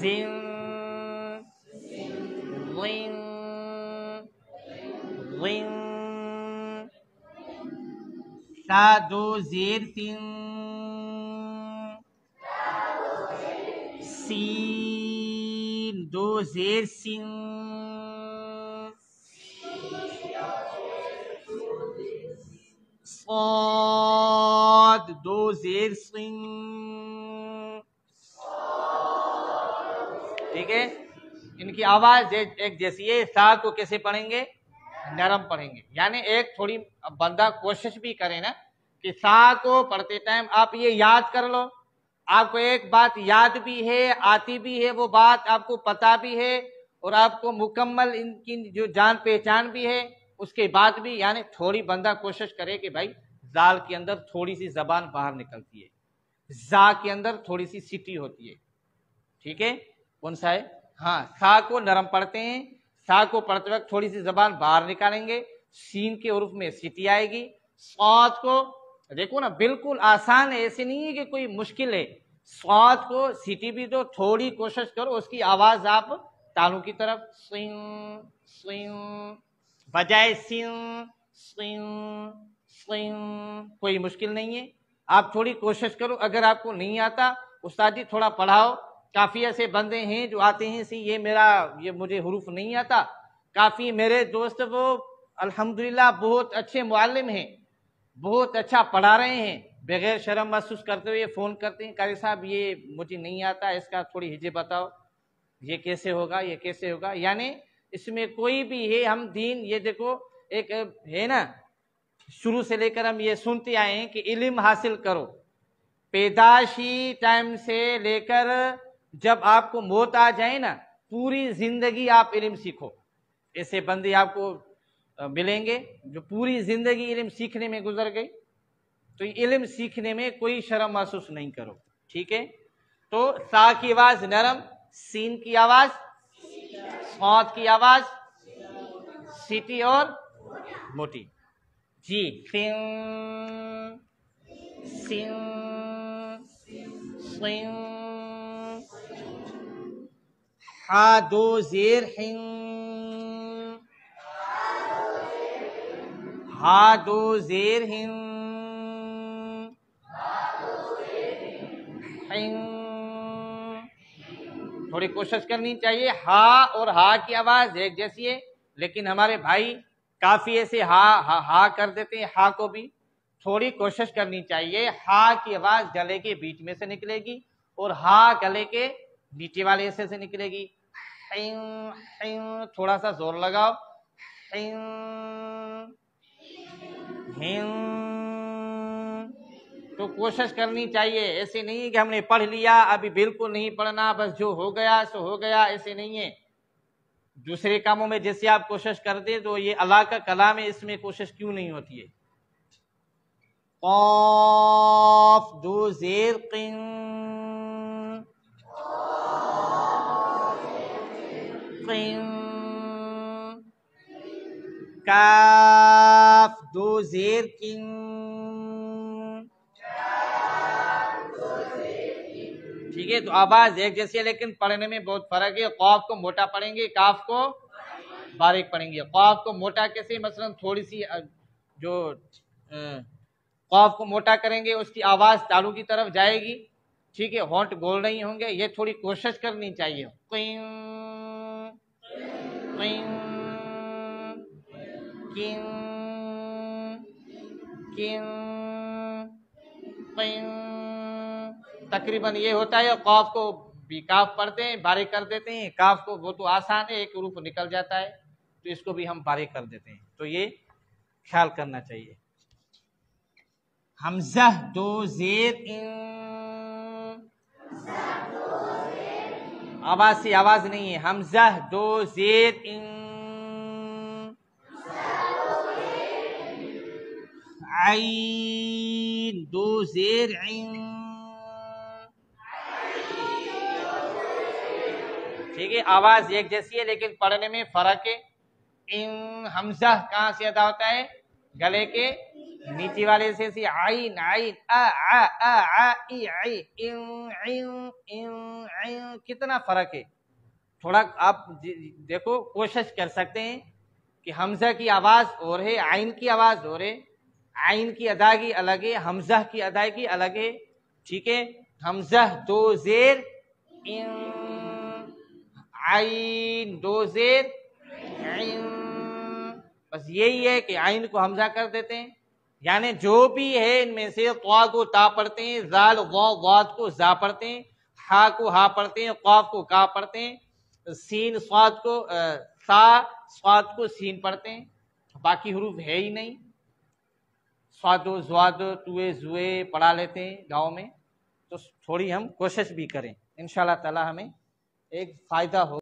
जिन रिन रिन सा दो जेर सिन सीन दो जेर सिन साद दो जेर सिन। ठीक है, इनकी आवाज एक जैसी है। सा को कैसे पढ़ेंगे? नरम पढ़ेंगे। यानी एक थोड़ी बंदा कोशिश भी करे ना कि सा को पढ़ते टाइम आप ये याद कर लो, आपको एक बात याद भी है, आती भी है, वो बात आपको पता भी है और आपको मुकम्मल इनकी जो जान पहचान भी है, उसके बाद भी यानी थोड़ी बंदा कोशिश करे कि भाई जाल के अंदर थोड़ी सी जबान बाहर निकलती है, जा के अंदर थोड़ी सी सीटी होती है। ठीक है, कौन सा है? हाँ, सा को नरम पढ़ते हैं, सा को पढ़ते वक्त थोड़ी सी जबान बाहर निकालेंगे, सीन के उर्फ में सीटी आएगी। स्वाद को देखो ना, बिल्कुल आसान है, ऐसे नहीं है कि कोई मुश्किल है। स्वाद को सीटी भी दो, थोड़ी कोशिश करो उसकी आवाज आप तालू की तरफ स्विंग स्विंग बजाय सिंग स्विंग स्विंग, कोई मुश्किल नहीं है। आप थोड़ी कोशिश करो, अगर आपको नहीं आता उस्ताद जी थोड़ा पढ़ाओ। काफी ऐसे बंदे हैं जो आते हैं सी ये मुझे हुरूफ नहीं आता। काफी मेरे दोस्त वो अल्हम्दुलिल्लाह बहुत अच्छे मुअल्लिम हैं, बहुत अच्छा पढ़ा रहे हैं, बगैर शर्म महसूस करते हुए फोन करते हैं, कारी साहब ये मुझे नहीं आता, इसका थोड़ी हिजे बताओ, ये कैसे होगा, ये कैसे होगा। यानी इसमें कोई भी है, हम दीन ये देखो एक है ना, शुरू से लेकर हम ये सुनते आए हैं कि इल्म हासिल करो, पैदाशी टाइम से लेकर जब आपको मौत आ जाए ना, पूरी जिंदगी आप इल्म सीखो। ऐसे बंदे आपको मिलेंगे जो पूरी जिंदगी इल्म सीखने में गुजर गई। तो इल्म सीखने में कोई शर्म महसूस नहीं करो। ठीक है, तो सा की आवाज नरम, सीन की आवाज, स्वाद की आवाज सीटी और मोटी। जी, सिंग सिंग सिंग। हा दो जेर हिंग, हा दो जेर हिंग हिंग। थोड़ी कोशिश करनी चाहिए। हा और हा की आवाज एक जैसी है, लेकिन हमारे भाई काफी ऐसे हा कर देते हैं। हा को भी थोड़ी कोशिश करनी चाहिए। हा की आवाज गले के बीच में से निकलेगी और हा गले के नीचे वाले हिस्से से निकलेगी। हिंग हिंग, थोड़ा सा जोर लगाओ। हिंग हिंग, तो कोशिश करनी चाहिए। ऐसे नहीं है कि हमने पढ़ लिया अभी बिल्कुल नहीं पढ़ना, बस जो हो गया सो हो गया, ऐसे नहीं है। दूसरे कामों में जैसे आप कोशिश करते तो ये अल्लाह का कलाम है, इसमें कोशिश क्यों नहीं होती है। क़ाफ़ दो ज़ेर क़िन, क़िन। काफ दो ज़ेर किन, ठीक है। तो आवाज एक जैसी है लेकिन पढ़ने में बहुत फर्क है। क़ाफ को मोटा पढ़ेंगे, काफ को बारीक पढ़ेंगे। क़ाफ को मोटा कैसे, मसलन थोड़ी सी जो क़ाफ को मोटा करेंगे उसकी आवाज तालू की तरफ जाएगी। ठीक है, होंठ गोल नहीं होंगे, ये थोड़ी कोशिश करनी चाहिए। किन किन किन किन, तकरीबन ये होता है। क़ाफ को भी काफ पढ़ते हैं, बारीक कर देते हैं। काफ को वो तो आसान है, एक रूप निकल जाता है, तो इसको भी हम बारीक कर देते हैं। तो ये ख्याल करना चाहिए। हमज़ा दो ज़ेर इन, आवाज से आवाज नहीं है। हमज़ा दो ज़ेर इन, आइन दो ज़ेर इन, ठीक है। आवाज एक जैसी है लेकिन पढ़ने में फर्क है। इन हमज़ा कहाँ से अदा होता है, गले के नीचे वाले से आइन आइन आ ई आई कितना फर्क है। थोड़ा आप देखो, कोशिश कर सकते हैं कि हमजा की आवाज और है, आइन की आवाज और है। आइन की अदायगी अलग है, हमजा की अदायगी अलग है। ठीक है, हमजा दो जेर आइन, दो जेर आइन। बस यही है कि आइन को हमजा कर देते हैं। यानी जो भी है इनमें से क़ा को ता पढ़ते हैं, जाल वाद को जा पढ़ते हैं, हा को हा पढ़ते हैं, क़ाफ को का पढ़ते हैं, सीन स्वाद को सा स्वाद को सीन पढ़ते हैं। बाकी हरूफ है ही नहीं। स्वादो ज्वादो तुए जुए पढ़ा लेते हैं गांव में। तो थोड़ी हम कोशिश भी करें, इंशाल्लाह ताला हमें एक फायदा हो।